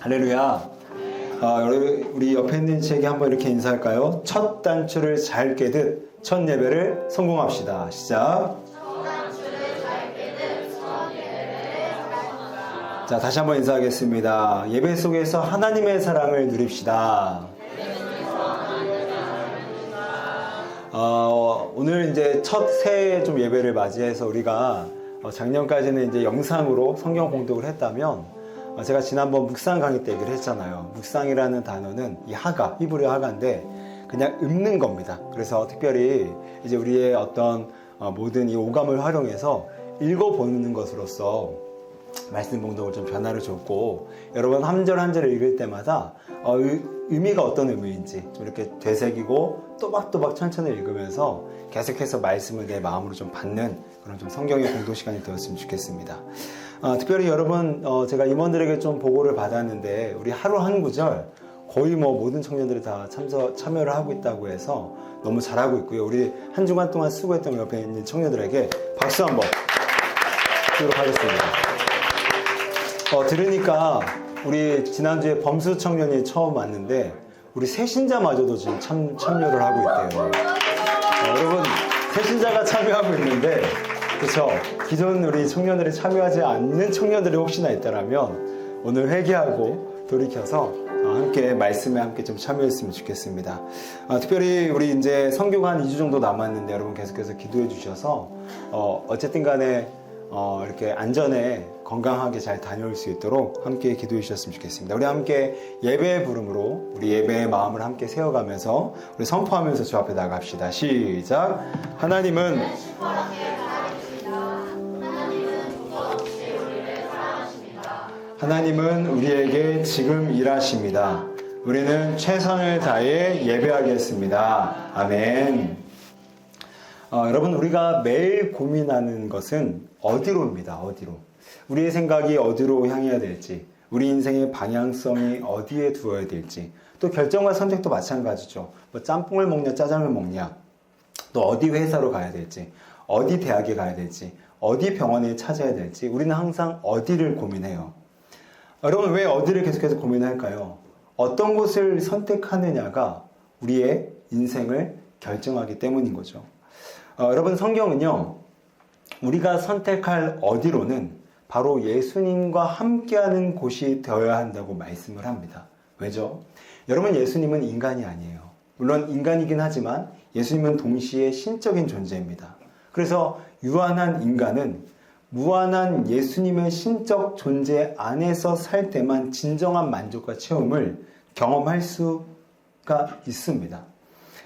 할렐루야. 우리 옆에 있는 친구에게 한번 이렇게 인사할까요? 첫 단추를 잘 깨듯 첫 예배를 성공합시다. 시작. 자, 다시 한번 인사하겠습니다. 예배 속에서 하나님의 사랑을 누립시다. 오늘 이제 첫 새해 좀 예배를 맞이해서 우리가 작년까지는 이제 영상으로 성경 공독을 했다면 제가 지난번 묵상 강의 때 얘기를 했잖아요. 묵상이라는 단어는 이 하가, 히브리 하가인데 그냥 읊는 겁니다. 그래서 특별히 이제 우리의 어떤 모든 이 오감을 활용해서 읽어보는 것으로서 말씀 공독을 좀 변화를 줬고, 여러분 한 절 한 절을 읽을 때마다 의미가 어떤 의미인지 좀 이렇게 되새기고 또박또박 천천히 읽으면서 계속해서 말씀을 내 마음으로 좀 받는 그런 좀 성경의 공독 시간이 되었으면 좋겠습니다. 특별히 여러분, 제가 임원들에게 좀 보고를 받았는데 우리 하루 한 구절 거의 모든 청년들이 다 참여를 하고 있다고 해서 너무 잘하고 있고요. 우리 한 주간 동안 수고했던 옆에 있는 청년들에게 박수 한번 드리도록 하겠습니다. 들으니까 우리 지난주에 범수 청년이 처음 왔는데 우리 새신자마저도 지금 참여를 하고 있대요. 여러분, 새신자가 참여하고 있는데, 그렇죠? 기존 우리 청년들이 참여하지 않는 청년들이 혹시나 있다라면 오늘 회개하고 돌이켜서 함께 말씀에 함께 좀 참여했으면 좋겠습니다. 특별히 우리 이제 선교가 한 2주 정도 남았는데 여러분 계속해서 기도해 주셔서 어쨌든 간에 이렇게 안전에 건강하게 잘 다녀올 수 있도록 함께 기도해 주셨으면 좋겠습니다. 우리 함께 예배의 부름으로 우리 예배의 마음을 함께 세워가면서 우리 선포하면서 주 앞에 나갑시다. 시작. 하나님은 우리에게 지금 일하십니다. 우리는 최선을 다해 예배하겠습니다. 아멘. 여러분, 우리가 매일 고민하는 것은 어디로입니다. 어디로. 우리의 생각이 어디로 향해야 될지, 우리 인생의 방향성이 어디에 두어야 될지, 또 결정과 선택도 마찬가지죠. 뭐 짬뽕을 먹냐 짜장을 먹냐, 또 어디 회사로 가야 될지, 어디 대학에 가야 될지, 어디 병원에 찾아야 될지, 우리는 항상 어디를 고민해요. 여러분, 왜 어디를 계속해서 고민할까요? 어떤 곳을 선택하느냐가 우리의 인생을 결정하기 때문인 거죠. 여러분, 성경은요, 우리가 선택할 어디로는 바로 예수님과 함께하는 곳이 되어야 한다고 말씀을 합니다. 왜죠? 여러분, 예수님은 인간이 아니에요. 물론 인간이긴 하지만 예수님은 동시에 신적인 존재입니다. 그래서 유한한 인간은 무한한 예수님의 신적 존재 안에서 살 때만 진정한 만족과 체험을 경험할 수가 있습니다.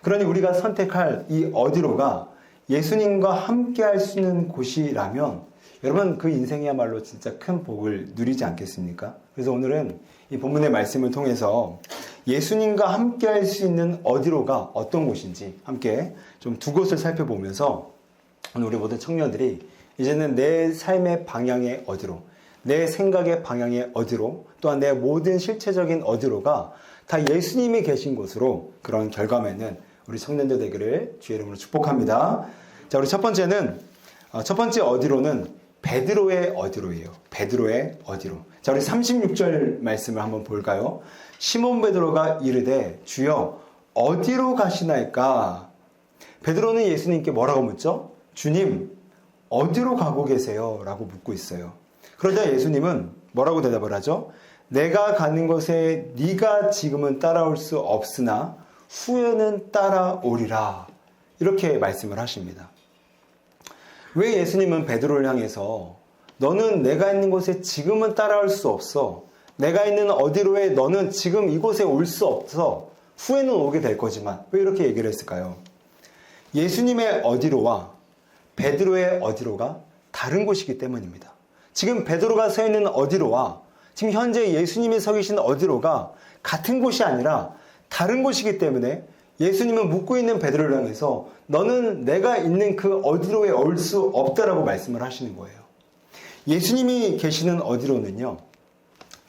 그러니 우리가 선택할 이 어디로가 예수님과 함께 할 수 있는 곳이라면 여러분, 그 인생이야말로 진짜 큰 복을 누리지 않겠습니까? 그래서 오늘은 이 본문의 말씀을 통해서 예수님과 함께 할 수 있는 어디로가 어떤 곳인지 함께 좀 두 곳을 살펴보면서 오늘 우리 모든 청년들이 이제는 내 삶의 방향의 어디로, 내 생각의 방향의 어디로, 또한 내 모든 실체적인 어디로가 다 예수님이 계신 곳으로 그런 결과맺는 우리 청년들 되기를 주의 이름으로 축복합니다. 자, 우리 첫 번째 어디로는 베드로의 어디로예요. 베드로의 어디로. 자, 우리 36절 말씀을 한번 볼까요? 시몬 베드로가 이르되 주여 어디로 가시나이까? 베드로는 예수님께 뭐라고 묻죠? 주님, 어디로 가고 계세요? 라고 묻고 있어요. 그러자 예수님은 뭐라고 대답을 하죠? 내가 가는 곳에 네가 지금은 따라올 수 없으나 후에는 따라오리라. 이렇게 말씀을 하십니다. 왜 예수님은 베드로를 향해서 너는 내가 있는 곳에 지금은 따라올 수 없어. 내가 있는 어디로에 너는 지금 이곳에 올 수 없어. 후에는 오게 될 거지만 왜 이렇게 얘기를 했을까요? 예수님의 어디로와 베드로의 어디로가 다른 곳이기 때문입니다. 지금 베드로가 서 있는 어디로와 지금 현재 예수님이 서 계신 어디로가 같은 곳이 아니라 다른 곳이기 때문에 예수님은 묻고 있는 베드로를 향해서 너는 내가 있는 그 어디로에 올 수 없다라고 말씀을 하시는 거예요. 예수님이 계시는 어디로는요,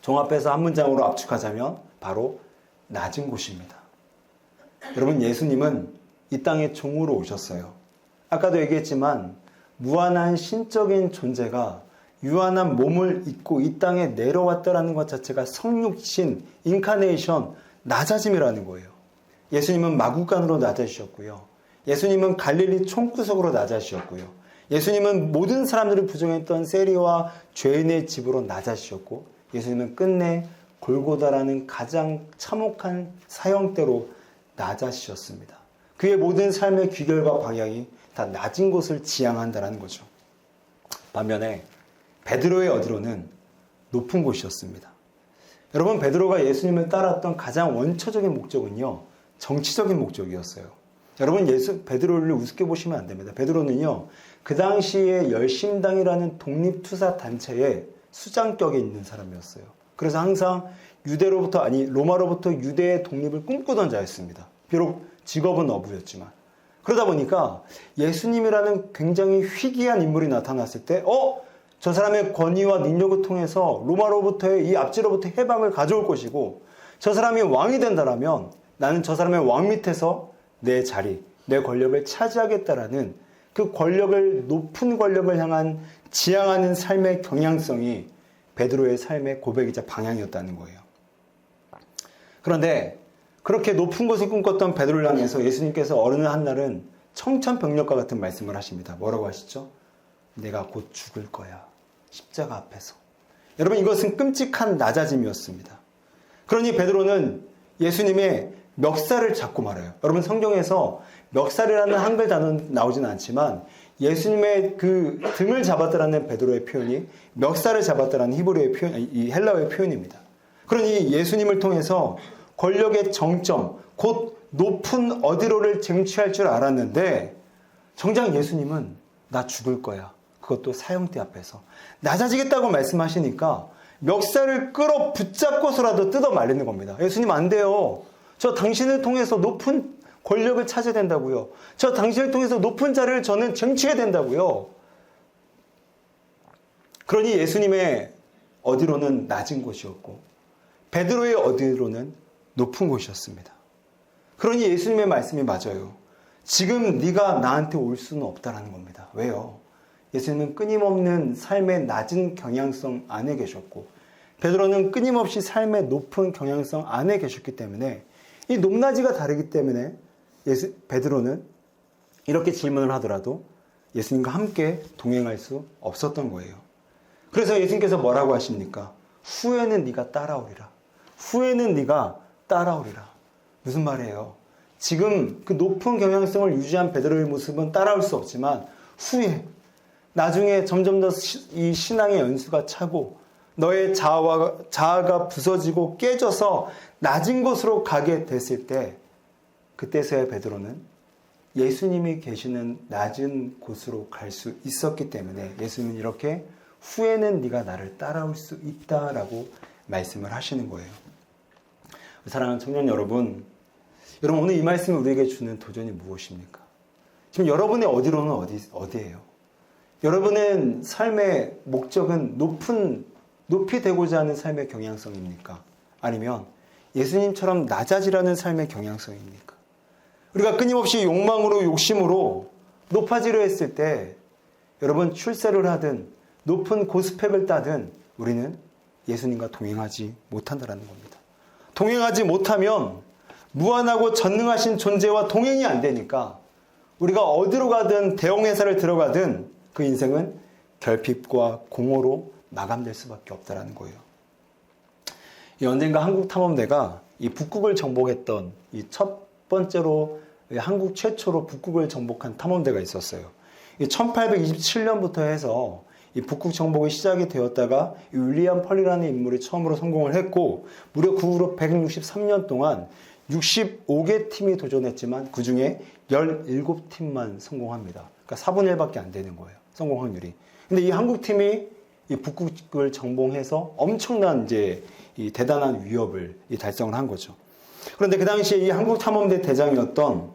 종합해서 한 문장으로 압축하자면 바로 낮은 곳입니다. 여러분, 예수님은 이 땅에 종으로 오셨어요. 아까도 얘기했지만 무한한 신적인 존재가 유한한 몸을 입고 이 땅에 내려왔다라는 것 자체가 성육신, 인카네이션, 낮아짐이라는 거예요. 예수님은 마구간으로 낮아지셨고요. 예수님은 갈릴리 총구석으로 낮아지셨고요. 예수님은 모든 사람들을 부정했던 세리와 죄인의 집으로 낮아지셨고, 예수님은 끝내 골고다라는 가장 참혹한 사형대로 낮아지셨습니다. 그의 모든 삶의 귀결과 방향이 다 낮은 곳을 지향한다는 거죠. 반면에 베드로의 어디로는 높은 곳이었습니다. 여러분, 베드로가 예수님을 따랐던 가장 원초적인 목적은요, 정치적인 목적이었어요. 여러분, 베드로를 우습게 보시면 안 됩니다. 베드로는요, 그 당시에 열심당이라는 독립투사 단체의 수장격에 있는 사람이었어요. 그래서 항상 로마로부터 유대의 독립을 꿈꾸던 자였습니다. 비록 직업은 어부였지만. 그러다 보니까 예수님이라는 굉장히 희귀한 인물이 나타났을 때, 저 사람의 권위와 능력을 통해서 로마로부터의 이 압제로부터 해방을 가져올 것이고, 저 사람이 왕이 된다라면 나는 저 사람의 왕 밑에서 내 자리, 내 권력을 차지하겠다라는 그 높은 권력을 향한 지향하는 삶의 경향성이 베드로의 삶의 고백이자 방향이었다는 거예요. 그런데 그렇게 높은 곳을 꿈꿨던 베드로를 향해서 예수님께서 어느 한날은 청천벽력과 같은 말씀을 하십니다. 뭐라고 하시죠? 내가 곧 죽을 거야. 십자가 앞에서. 여러분, 이것은 끔찍한 낮아짐이었습니다. 그러니 베드로는 예수님의 멱살을 잡고 말아요. 여러분, 성경에서 멱살이라는 한글 단어는 나오지는 않지만 예수님의 그 등을 잡았다라는 베드로의 표현이 멱살을 잡았다라는 히브리의 표현, 이 헬라어의 표현입니다. 그러니 예수님을 통해서 권력의 정점, 곧 높은 어디로를 쟁취할 줄 알았는데 정작 예수님은 나 죽을 거야. 그것도 사형대 앞에서. 낮아지겠다고 말씀하시니까 멱살을 끌어 붙잡고서라도 뜯어 말리는 겁니다. 예수님, 안 돼요. 저 당신을 통해서 높은 권력을 찾아야 된다고요. 저 당신을 통해서 높은 자리를 저는 쟁취해야 된다고요. 그러니 예수님의 어디로는 낮은 곳이었고 베드로의 어디로는 높은 곳이었습니다. 그러니 예수님의 말씀이 맞아요. 지금 네가 나한테 올 수는 없다라는 겁니다. 왜요? 예수님은 끊임없는 삶의 낮은 경향성 안에 계셨고 베드로는 끊임없이 삶의 높은 경향성 안에 계셨기 때문에 이 높낮이가 다르기 때문에 베드로는 이렇게 질문을 하더라도 예수님과 함께 동행할 수 없었던 거예요. 그래서 예수님께서 뭐라고 하십니까? 후에는 네가 따라오리라. 후에는 네가 따라오리라. 무슨 말이에요? 지금 그 높은 경향성을 유지한 베드로의 모습은 따라올 수 없지만 후에 나중에 점점 더 이 신앙의 연수가 차고 너의 자아가 부서지고 깨져서 낮은 곳으로 가게 됐을 때 그때서야 베드로는 예수님이 계시는 낮은 곳으로 갈 수 있었기 때문에 예수님은 이렇게 후에는 네가 나를 따라올 수 있다라고 말씀을 하시는 거예요. 사랑하는 청년 여러분, 오늘 이 말씀이 우리에게 주는 도전이 무엇입니까? 지금 여러분의 어디로는 어디예요? 여러분의 삶의 목적은 높이 되고자 하는 삶의 경향성입니까? 아니면 예수님처럼 낮아지라는 삶의 경향성입니까? 우리가 끊임없이 욕망으로 욕심으로 높아지려 했을 때 여러분 출세를 하든 높은 고스펙을 따든 우리는 예수님과 동행하지 못한다는 겁니다. 동행하지 못하면 무한하고 전능하신 존재와 동행이 안 되니까 우리가 어디로 가든 대형회사를 들어가든 그 인생은 결핍과 공허로 마감될 수밖에 없다는 거예요. 언젠가 한국탐험대가 이 북극을 정복했던 이 첫 번째로 한국 최초로 북극을 정복한 탐험대가 있었어요. 1827년부터 해서 이 북극 정복이 시작이 되었다가 윌리엄 펄리라는 인물이 처음으로 성공을 했고 무려 그 후로 163년 동안 65개 팀이 도전했지만 그 중에 17팀만 성공합니다. 그러니까 4분의 1밖에 안 되는 거예요. 성공 확률이. 근데 이 한국팀이 이 북극을 정복해서 엄청난 이 대단한 위협을 달성을 한 거죠. 그런데 그 당시에 이 한국탐험대 대장이었던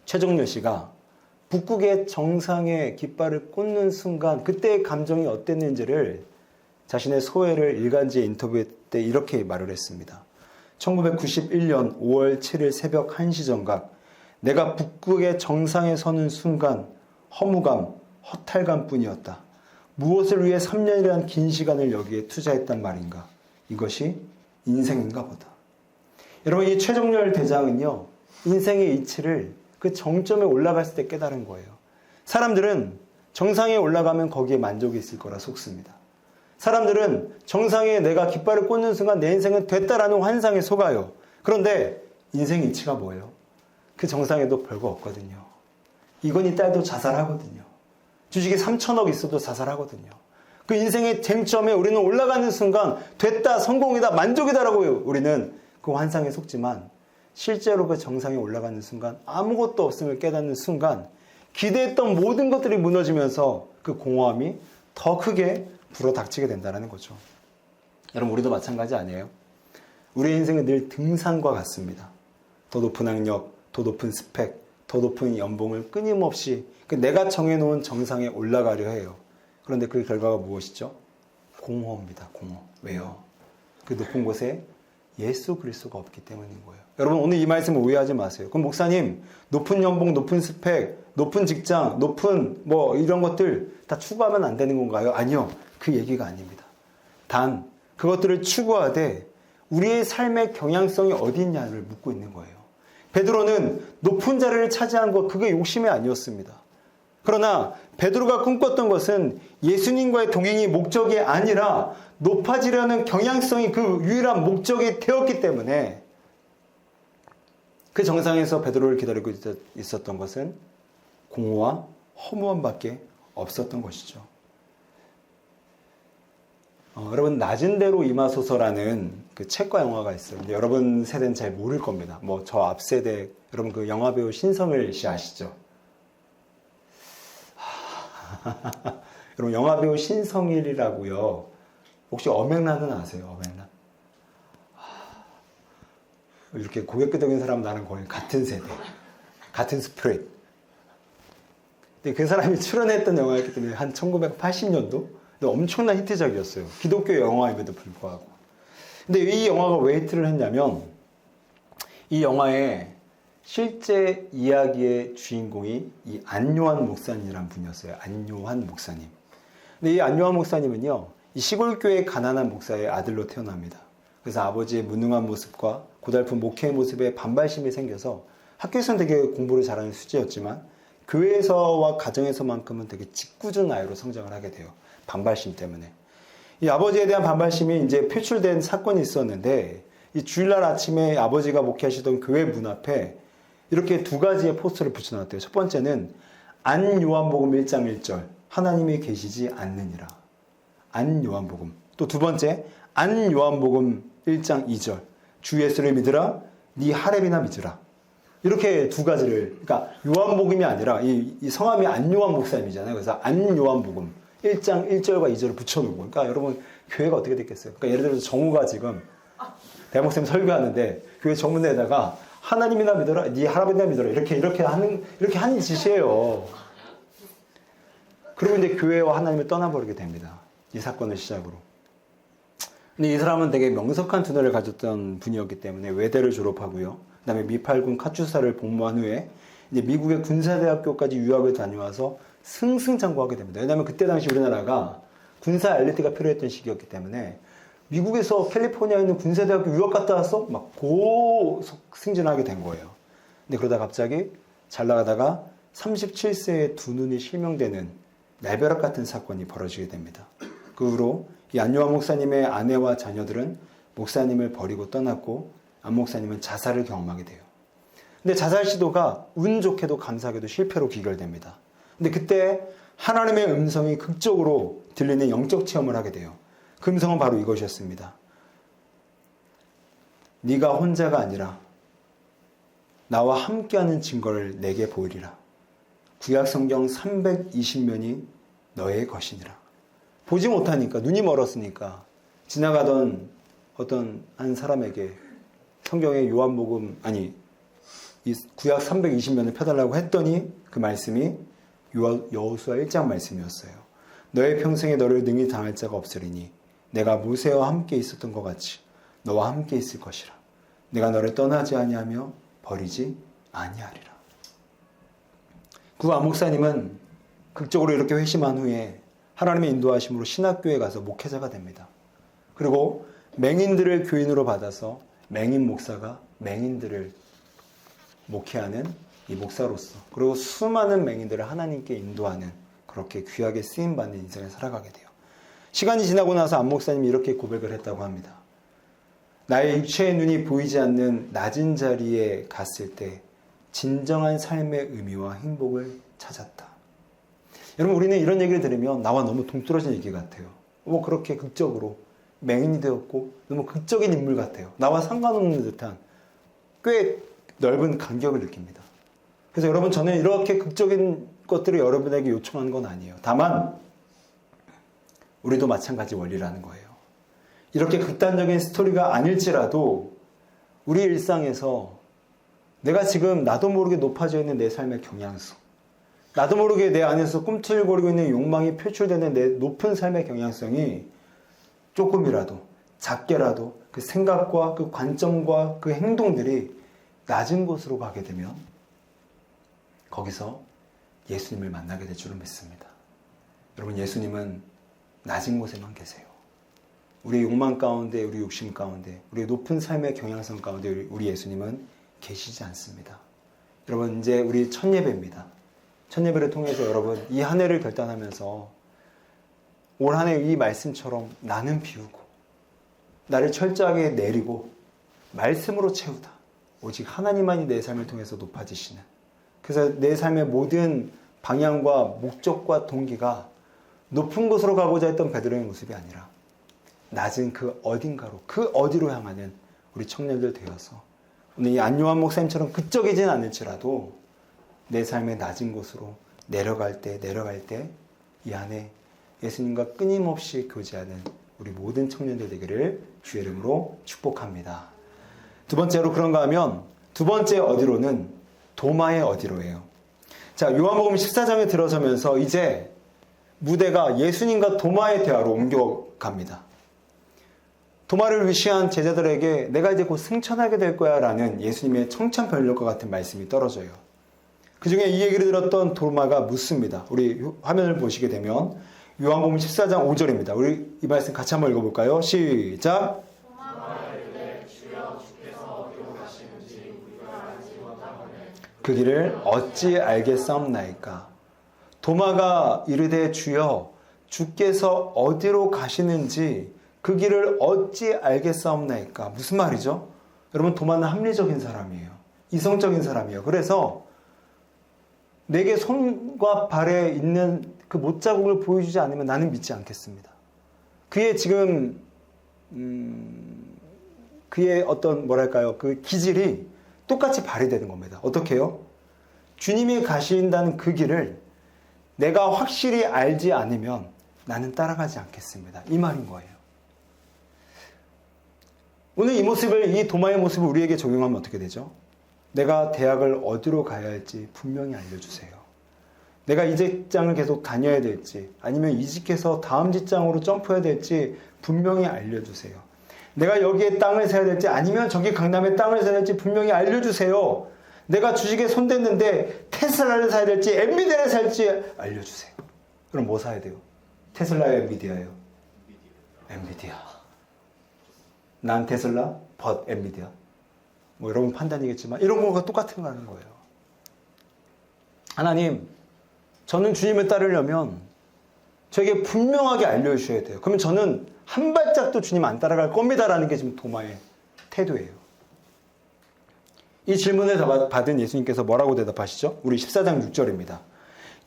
최종렬 씨가 북극의 정상에 깃발을 꽂는 순간 그때의 감정이 어땠는지를 자신의 소회를 일간지 인터뷰 때 이렇게 말을 했습니다. 1991년 5월 7일 새벽 1시 정각 내가 북극의 정상에 서는 순간 허무감, 허탈감 뿐이었다. 무엇을 위해 3년이라는 긴 시간을 여기에 투자했단 말인가? 이것이 인생인가 보다. 여러분, 이 최정렬 대장은요, 인생의 이치를 그 정점에 올라갔을 때 깨달은 거예요. 사람들은 정상에 올라가면 거기에 만족이 있을 거라 속습니다. 사람들은 정상에 내가 깃발을 꽂는 순간 내 인생은 됐다라는 환상에 속아요. 그런데 인생의 이치가 뭐예요? 그 정상에도 별거 없거든요. 이건희 딸도 자살하거든요. 주식이 3천억 있어도 자살하거든요. 그 인생의 쟁점에 우리는 올라가는 순간 됐다, 성공이다, 만족이다라고 우리는 그 환상에 속지만 실제로 그 정상에 올라가는 순간 아무것도 없음을 깨닫는 순간 기대했던 모든 것들이 무너지면서 그 공허함이 더 크게 불어닥치게 된다는 거죠. 여러분, 우리도 마찬가지 아니에요? 우리의 인생은 늘 등산과 같습니다. 더 높은 학력, 더 높은 스펙, 더 높은 연봉을 끊임없이 내가 정해놓은 정상에 올라가려 해요. 그런데 그 결과가 무엇이죠? 공허입니다. 공허. 왜요? 그 높은 곳에 예수 그리스도가 없기 때문인 거예요. 여러분, 오늘 이 말씀을 오해하지 마세요. 그럼 목사님, 높은 연봉, 높은 스펙, 높은 직장, 높은 이런 것들 다 추구하면 안 되는 건가요? 아니요. 그 얘기가 아닙니다. 단 그것들을 추구하되 우리의 삶의 경향성이 어디 있냐를 묻고 있는 거예요. 베드로는 높은 자리를 차지한 것, 그게 욕심이 아니었습니다. 그러나 베드로가 꿈꿨던 것은 예수님과의 동행이 목적이 아니라 높아지려는 경향성이 그 유일한 목적이 되었기 때문에 그 정상에서 베드로를 기다리고 있었던 것은 공허와 허무함밖에 없었던 것이죠. 여러분, 낮은 대로 임하소서라는 그 책과 영화가 있어요. 근데 여러분 세대는 잘 모를 겁니다. 저 앞 세대, 여러분 그 영화배우 신성일 씨 아시죠? 여러분, 영화배우 신성일이라고요. 혹시 어맹란은 아세요? 어맹란? 이렇게 고개 끄덕이는 사람 나랑 거의 같은 세대, 같은 스프릿. 근데 그 사람이 출연했던 영화였기 때문에 한 1980년도? 근데 엄청난 히트작이었어요. 기독교 영화임에도 불구하고. 근데 이 영화가 왜 히트를 했냐면 이 영화의 실제 이야기의 주인공이 이 안요한 목사님이라는 분이었어요. 안요한 목사님. 근데 이 안요한 목사님은요, 이 시골교회 가난한 목사의 아들로 태어납니다. 그래서 아버지의 무능한 모습과 고달픈 목회의 모습에 반발심이 생겨서 학교에서는 되게 공부를 잘하는 수지였지만 교회에서와 가정에서만큼은 되게 짓궂은 아이로 성장을 하게 돼요. 반발심 때문에. 이 아버지에 대한 반발심이 이제 표출된 사건이 있었는데, 이 주일날 아침에 아버지가 목회하시던 교회 문 앞에 이렇게 두 가지의 포스터를 붙여놨대요. 첫 번째는 안 요한복음 1장 1절, 하나님이 계시지 않느니라. 안 요한복음. 또 두 번째, 안 요한복음 1장 2절, 주 예수를 믿으라, 네 하렙이나 믿으라. 이렇게 두 가지를, 그러니까 요한복음이 아니라 이 성함이 안요한 목사님이잖아요. 그래서 안 요한복음 1장 1절과 2절을 붙여놓고. 그러니까 여러분, 교회가 어떻게 됐겠어요? 그러니까 예를 들어서 정우가 지금 대목쌤 설교하는데 교회 정문에다가 하나님이나 믿어라, 네 하나님이나 믿어라, 이렇게 하는 짓이에요. 그리고 이제 교회와 하나님을 떠나버리게 됩니다. 이 사건을 시작으로. 근데 이 사람은 되게 명석한 두뇌를 가졌던 분이었기 때문에 외대를 졸업하고요. 그 다음에 미팔군 카투사를 복무한 후에 이제 미국의 군사대학교까지 유학을 다녀와서 승승장구하게 됩니다. 왜냐하면 그때 당시 우리나라가 군사 엘리트가 필요했던 시기였기 때문에 미국에서 캘리포니아에 있는 군사대학교 유학 갔다 와서 막 고속 승진하게 된 거예요. 근데 그러다 갑자기 잘 나가다가 37세에 두 눈이 실명되는 날벼락 같은 사건이 벌어지게 됩니다. 그 후로 이 안요한 목사님의 아내와 자녀들은 목사님을 버리고 떠났고 안 목사님은 자살을 경험하게 돼요. 근데 자살 시도가 운 좋게도 감사하게도 실패로 귀결됩니다. 근데 그때 하나님의 음성이 극적으로 들리는 영적 체험을 하게 돼요. 그 음성은 바로 이것이었습니다. 네가 혼자가 아니라 나와 함께하는 증거를 내게 보이리라. 구약성경 320면이 너의 것이니라. 보지 못하니까, 눈이 멀었으니까 지나가던 어떤 한 사람에게 성경의 요한복음, 이 구약 320면을 펴달라고 했더니 그 말씀이 여호수아 1장 말씀이었어요. 너의 평생에 너를 능히 당할 자가 없으리니 내가 모세와 함께 있었던 것 같이 너와 함께 있을 것이라. 내가 너를 떠나지 아니하며 버리지 아니하리라. 그 안 목사님은 극적으로 이렇게 회심한 후에 하나님의 인도하심으로 신학교에 가서 목회자가 됩니다. 그리고 맹인들을 교인으로 받아서 맹인 목사가 맹인들을 목회하는 이 목사로서, 그리고 수많은 맹인들을 하나님께 인도하는, 그렇게 귀하게 쓰임받는 인생을 살아가게 돼요. 시간이 지나고 나서 안 목사님이 이렇게 고백을 했다고 합니다. 나의 육체의 눈이 보이지 않는 낮은 자리에 갔을 때 진정한 삶의 의미와 행복을 찾았다. 여러분, 우리는 이런 얘기를 들으면 나와 너무 동떨어진 얘기 같아요. 그렇게 극적으로 맹인이 되었고 너무 극적인 인물 같아요. 나와 상관없는 듯한 꽤 넓은 간격을 느낍니다. 그래서 여러분, 저는 이렇게 극적인 것들을 여러분에게 요청하는 건 아니에요. 다만 우리도 마찬가지 원리라는 거예요. 이렇게 극단적인 스토리가 아닐지라도 우리 일상에서 내가 지금 나도 모르게 높아져 있는 내 삶의 경향성, 나도 모르게 내 안에서 꿈틀거리고 있는 욕망이 표출되는 내 높은 삶의 경향성이 조금이라도, 작게라도 그 생각과 그 관점과 그 행동들이 낮은 곳으로 가게 되면 거기서 예수님을 만나게 될 줄을 믿습니다. 여러분, 예수님은 낮은 곳에만 계세요. 우리 욕망 가운데, 우리 욕심 가운데, 우리 높은 삶의 경향성 가운데 우리 예수님은 계시지 않습니다. 여러분, 이제 우리 첫 예배입니다. 첫 예배를 통해서 여러분, 이 한 해를 결단하면서 올 한 해 이 말씀처럼 나는 비우고 나를 철저하게 내리고 말씀으로 채우다. 오직 하나님만이 내 삶을 통해서 높아지시는, 그래서 내 삶의 모든 방향과 목적과 동기가 높은 곳으로 가고자 했던 베드로의 모습이 아니라 낮은 그 어딘가로, 그 어디로 향하는 우리 청년들 되어서 오늘 이 안요한 목사님처럼 극적이진 않을지라도 내 삶의 낮은 곳으로 내려갈 때 이 안에 예수님과 끊임없이 교제하는 우리 모든 청년들 되기를 주의 이름으로 축복합니다. 두 번째로 그런가 하면 두 번째 어디로는 도마의 어디로예요. 자, 요한복음 14장에 들어서면서 이제 무대가 예수님과 도마의 대화로 옮겨갑니다. 도마를 위시한 제자들에게 내가 이제 곧 승천하게 될 거야 라는 예수님의 청천벽력과 같은 말씀이 떨어져요. 그 중에 이 얘기를 들었던 도마가 묻습니다. 우리 화면을 보시게 되면 요한복음 14장 5절입니다. 우리 이 말씀 같이 한번 읽어볼까요? 시작! 그 길을 어찌 알겠사옵나이까? 도마가 이르되 주여, 주께서 어디로 가시는지 그 길을 어찌 알겠사옵나이까? 무슨 말이죠? 여러분, 도마는 합리적인 사람이에요. 이성적인 사람이에요. 그래서 내게 손과 발에 있는 그 못자국을 보여주지 않으면 나는 믿지 않겠습니다. 그의 지금 그의 어떤 그 기질이 똑같이 발휘되는 겁니다. 어떻게 해요? 주님이 가신다는 그 길을 내가 확실히 알지 않으면 나는 따라가지 않겠습니다. 이 말인 거예요. 오늘 이 모습을, 이 도마의 모습을 우리에게 적용하면 어떻게 되죠? 내가 대학을 어디로 가야 할지 분명히 알려주세요. 내가 이 직장을 계속 다녀야 될지, 아니면 이직해서 다음 직장으로 점프해야 될지 분명히 알려주세요. 내가 여기에 땅을 사야 될지, 아니면 저기 강남에 땅을 사야 될지 분명히 알려주세요. 내가 주식에 손댔는데 테슬라를 사야 될지 엔비디아를 살지 알려주세요. 그럼 뭐 사야 돼요? 테슬라요, 엔비디아요? 엔비디아. 난 테슬라, but 엔비디아. 여러분 판단이겠지만 이런 거가 똑같은 거라는 거예요. 하나님, 저는 주님을 따르려면 저에게 분명하게 알려주셔야 돼요. 그러면 저는 한 발짝도 주님 안 따라갈 겁니다라는 게 지금 도마의 태도예요. 이 질문을 받은 예수님께서 뭐라고 대답하시죠? 우리 14장 6절입니다.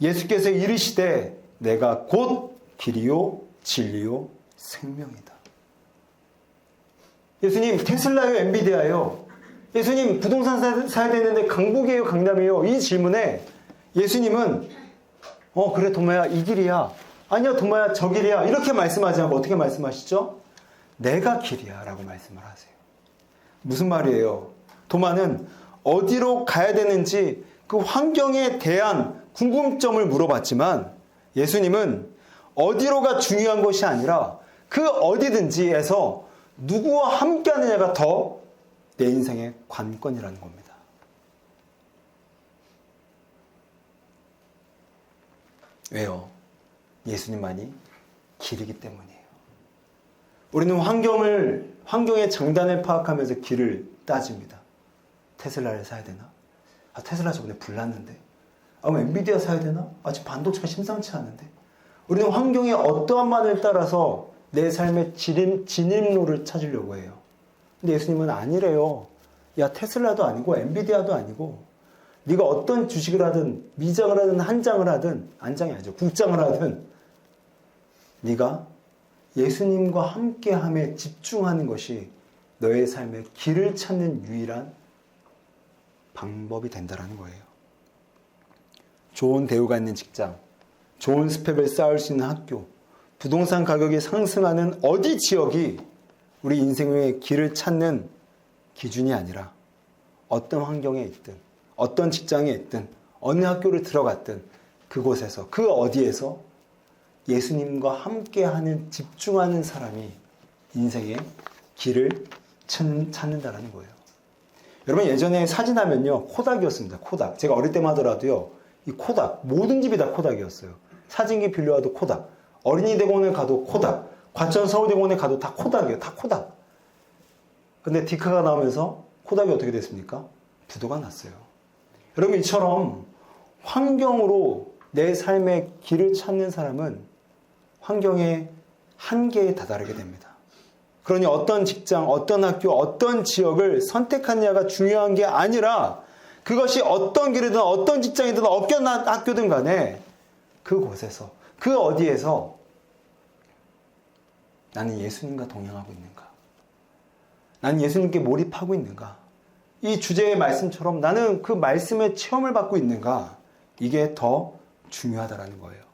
예수께서 이르시되 내가 곧 길이요 진리요 생명이다. 예수님, 테슬라요 엔비디아요? 예수님, 부동산 사야 되는데 강북이에요 강남이에요? 이 질문에 예수님은 그래 도마야, 이 길이야. 아니야 도마야, 저 길이야. 이렇게 말씀하지 않고 어떻게 말씀하시죠? 내가 길이야 라고 말씀을 하세요. 무슨 말이에요? 도마는 어디로 가야 되는지 그 환경에 대한 궁금점을 물어봤지만 예수님은 어디로가 중요한 것이 아니라 그 어디든지에서 누구와 함께 하느냐가 더 내 인생의 관건이라는 겁니다. 왜요? 예수님만이 길이기 때문이에요. 우리는 환경의 장단을 파악하면서 길을 따집니다. 테슬라를 사야 되나? 테슬라 저번에 불났는데. 그럼 엔비디아 사야 되나? 지금 반도체가 심상치 않은데. 우리는 환경의 어떠한 만을 따라서 내 삶의 진입로를 찾으려고 해요. 근데 예수님은 아니래요. 야, 테슬라도 아니고 엔비디아도 아니고 네가 어떤 주식을 하든 미장을 하든 한장을 하든 안장이 아니죠. 국장을 하든 네가 예수님과 함께함에 집중하는 것이 너의 삶의 길을 찾는 유일한 방법이 된다는 거예요. 좋은 대우가 있는 직장, 좋은 스펙을 쌓을 수 있는 학교, 부동산 가격이 상승하는 어디 지역이 우리 인생의 길을 찾는 기준이 아니라 어떤 환경에 있든 어떤 직장에 있든 어느 학교를 들어갔든 그곳에서 그 어디에서 예수님과 함께하는 집중하는 사람이 인생의 길을 찾는다는 거예요. 여러분 예전에 사진하면요 코닥이었습니다. 코닥. 제가 어릴 때만 하더라도요 이 코닥 모든 집이 다 코닥이었어요. 사진기 빌려와도 코닥, 어린이대공원에 가도 코닥, 과천 서울대공원에 가도 다 코닥이에요. 다 코닥. 근데 디카가 나오면서 코닥이 어떻게 됐습니까? 부도가 났어요. 여러분 이처럼 환경으로 내 삶의 길을 찾는 사람은 환경의 한계에 다다르게 됩니다. 그러니 어떤 직장, 어떤 학교, 어떤 지역을 선택하느냐가 중요한 게 아니라 그것이 어떤 길이든 어떤 직장이든 어떤 학교든 간에 그곳에서 그 어디에서 나는 예수님과 동행하고 있는가? 나는 예수님께 몰입하고 있는가? 이 주제의 말씀처럼 나는 그 말씀의 체험을 받고 있는가? 이게 더 중요하다라는 거예요.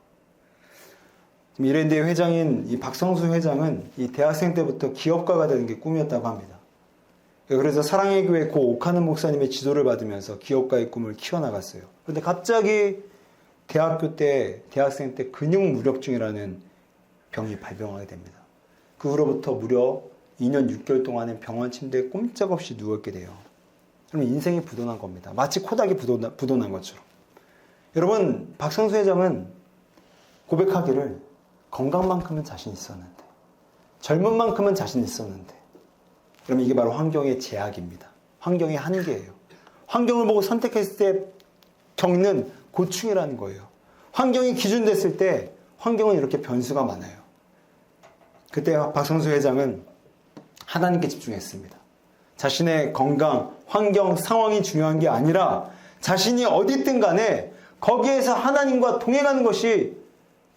이랜드의 회장인 이 박성수 회장은 이 대학생 때부터 기업가가 되는 게 꿈이었다고 합니다. 그래서 사랑의 교회 고 오카는 목사님의 지도를 받으면서 기업가의 꿈을 키워나갔어요. 그런데 갑자기 대학생 때 근육무력증이라는 병이 발병하게 됩니다. 그 후로부터 무려 2년 6개월 동안은 병원 침대에 꼼짝없이 누웠게 돼요. 그럼 인생이 부도난 겁니다. 마치 코닥이 부도난 것처럼. 여러분, 박성수 회장은 고백하기를 건강만큼은 자신 있었는데, 젊은 만큼은 자신 있었는데, 그럼 이게 바로 환경의 제약입니다. 환경의 한계예요. 환경을 보고 선택했을 때 겪는 고충이라는 거예요. 환경이 기준됐을 때 환경은 이렇게 변수가 많아요. 그때 박성수 회장은 하나님께 집중했습니다. 자신의 건강, 환경, 상황이 중요한 게 아니라 자신이 어디 있든 간에 거기에서 하나님과 동행하는 것이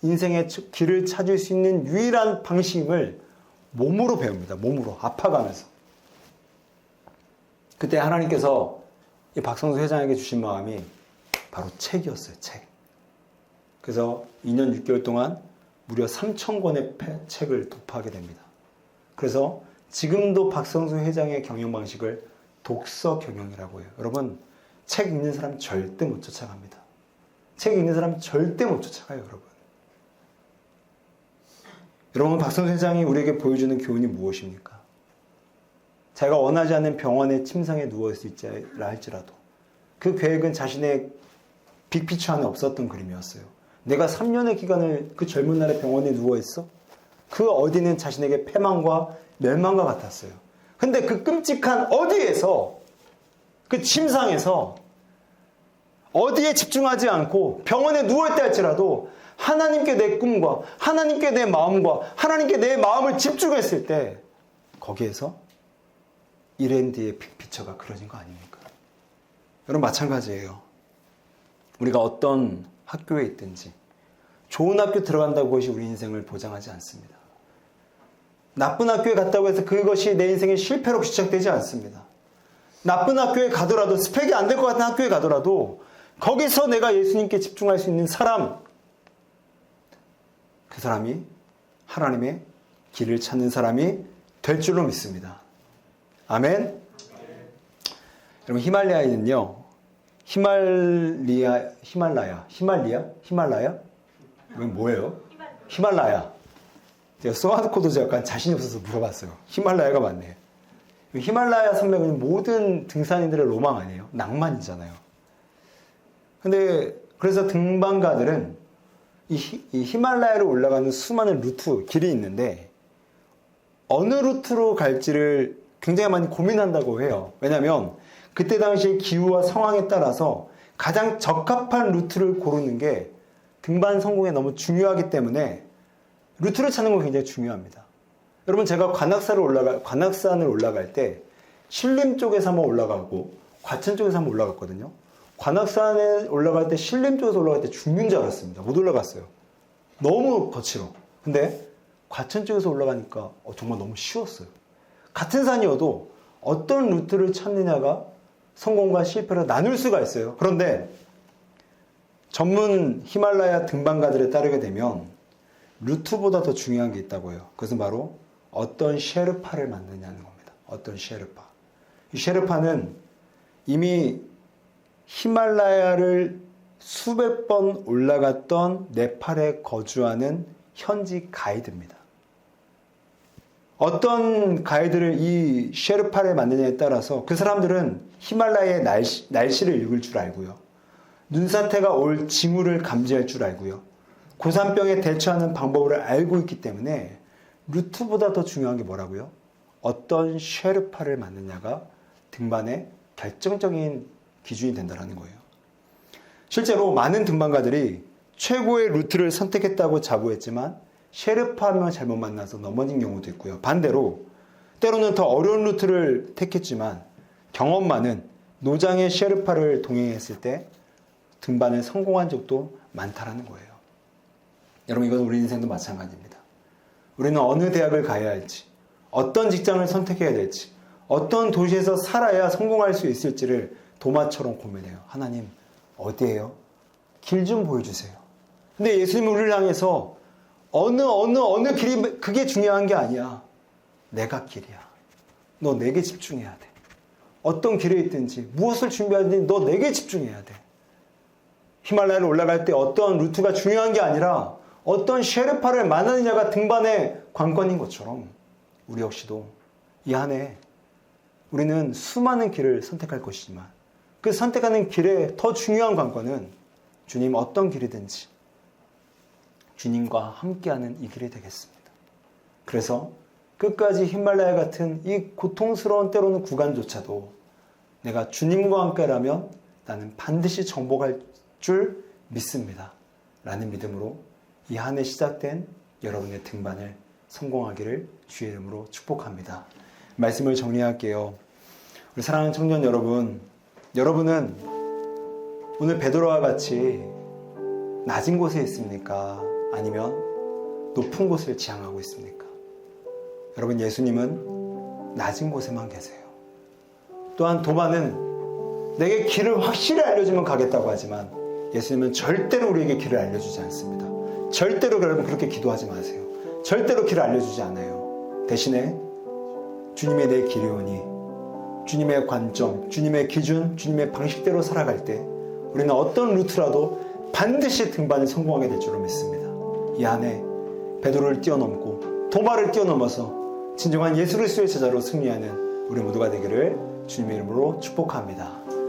인생의 길을 찾을 수 있는 유일한 방식임을 몸으로 배웁니다. 몸으로 아파가면서. 그때 하나님께서 이 박성수 회장에게 주신 마음이 바로 책이었어요. 책. 그래서 2년 6개월 동안 무려 3,000권의 책을 도포하게 됩니다. 그래서 지금도 박성수 회장의 경영 방식을 독서 경영이라고 해요. 여러분, 책 읽는 사람 절대 못 쫓아갑니다. 책 읽는 사람 절대 못 쫓아가요, 여러분. 여러분, 박성수 회장이 우리에게 보여주는 교훈이 무엇입니까? 자기가 원하지 않는 병원의 침상에 누워있을 있라 할지라도 그 계획은 자신의 빅피처 안에 없었던 그림이었어요. 내가 3년의 기간을 그 젊은 날에 병원에 누워있어? 그 어디는 자신에게 패망과 멸망과 같았어요. 근데 그 끔찍한 어디에서, 그 침상에서 어디에 집중하지 않고 병원에 누워있다 할지라도 하나님께 내 꿈과 하나님께 내 마음과 하나님께 내 마음을 집중했을 때 거기에서 이랜드의 빅피처가 그려진 거 아닙니까? 여러분, 마찬가지예요. 우리가 어떤 학교에 있든지 좋은 학교 들어간다고 그것이 우리 인생을 보장하지 않습니다. 나쁜 학교에 갔다고 해서 그것이 내 인생의 실패로 시작되지 않습니다. 나쁜 학교에 가더라도, 스펙이 안 될 것 같은 학교에 가더라도 거기서 내가 예수님께 집중할 수 있는 사람, 그 사람이 하나님의 길을 찾는 사람이 될 줄로 믿습니다. 아멘. 여러분, 히말라야는요, 히말라야? 이건 뭐예요? 히말라야. 제가 소아코도 약간 자신이 없어서 물어봤어요. 히말라야가 맞네. 히말라야 산맥은 모든 등산인들의 로망 아니에요? 낭만이잖아요. 근데 그래서 등반가들은 이 히말라야를 올라가는 수많은 루트, 길이 있는데 어느 루트로 갈지를 굉장히 많이 고민한다고 해요. 왜냐하면 그때 당시의 기후와 상황에 따라서 가장 적합한 루트를 고르는 게 등반 성공에 너무 중요하기 때문에 루트를 찾는 건 굉장히 중요합니다. 여러분, 제가 관악산을 올라갈 때 신림 쪽에서 한번 올라가고 과천 쪽에서 한번 올라갔거든요. 관악산에 올라갈 때 신림 쪽에서 올라갈 때 죽는 줄 알았습니다. 못 올라갔어요. 너무 거칠어. 근데 과천 쪽에서 올라가니까 정말 너무 쉬웠어요. 같은 산이어도 어떤 루트를 찾느냐가 성공과 실패를 나눌 수가 있어요. 그런데 전문 히말라야 등반가들에 따르게 되면 루트보다 더 중요한 게 있다고 해요. 그것은 바로 어떤 셰르파를 만드냐는 겁니다. 어떤 셰르파. 이 셰르파는 이미 히말라야를 수백 번 올라갔던 네팔에 거주하는 현지 가이드입니다. 어떤 가이드를 이 셰르파를 만드냐에 따라서 그 사람들은 히말라야의 날씨를 읽을 줄 알고요. 눈사태가 올 징후를 감지할 줄 알고요. 고산병에 대처하는 방법을 알고 있기 때문에 루트보다 더 중요한 게 뭐라고요? 어떤 셰르파를 만드냐가 등반의 결정적인 기준이 된다는 거예요. 실제로 많은 등반가들이 최고의 루트를 선택했다고 자부했지만 셰르파면 잘못 만나서 넘어진 경우도 있고요. 반대로 때로는 더 어려운 루트를 택했지만 경험 많은 노장의 셰르파를 동행했을 때 등반에 성공한 적도 많다라는 거예요. 여러분, 이건 우리 인생도 마찬가지입니다. 우리는 어느 대학을 가야 할지, 어떤 직장을 선택해야 될지, 어떤 도시에서 살아야 성공할 수 있을지를 도마처럼 고민해요. 하나님, 어디예요? 길 좀 보여주세요. 근데 예수님은 우리를 향해서 어느 길이 그게 중요한 게 아니야. 내가 길이야. 너 내게 집중해야 돼. 어떤 길에 있든지 무엇을 준비하든지 너 내게 집중해야 돼. 히말라야를 올라갈 때 어떤 루트가 중요한 게 아니라 어떤 셰르파를 만나느냐가 등반의 관건인 것처럼 우리 역시도 이 한 해 우리는 수많은 길을 선택할 것이지만 그 선택하는 길의 더 중요한 관건은 주님 어떤 길이든지 주님과 함께하는 이 길이 되겠습니다. 그래서 끝까지 히말라야 같은 이 고통스러운 때로는 구간조차도 내가 주님과 함께라면 나는 반드시 정복할 줄 믿습니다. 라는 믿음으로 이 한 해 시작된 여러분의 등반을 성공하기를 주의 이름으로 축복합니다. 말씀을 정리할게요. 우리 사랑하는 청년 여러분, 여러분은 오늘 베드로와 같이 낮은 곳에 있습니까? 아니면 높은 곳을 지향하고 있습니까? 여러분, 예수님은 낮은 곳에만 계세요. 또한 도마는 내게 길을 확실히 알려주면 가겠다고 하지만 예수님은 절대로 우리에게 길을 알려주지 않습니다. 절대로 여러분 그렇게 기도하지 마세요. 절대로 길을 알려주지 않아요. 대신에 주님의 내 길이 오니 주님의 관점, 주님의 기준, 주님의 방식대로 살아갈 때 우리는 어떤 루트라도 반드시 등반에 성공하게 될 줄로 믿습니다. 이 안에 베드로를 뛰어넘고 도마를 뛰어넘어서 진정한 예수 그리스도의 제자로 승리하는 우리 모두가 되기를 주님의 이름으로 축복합니다.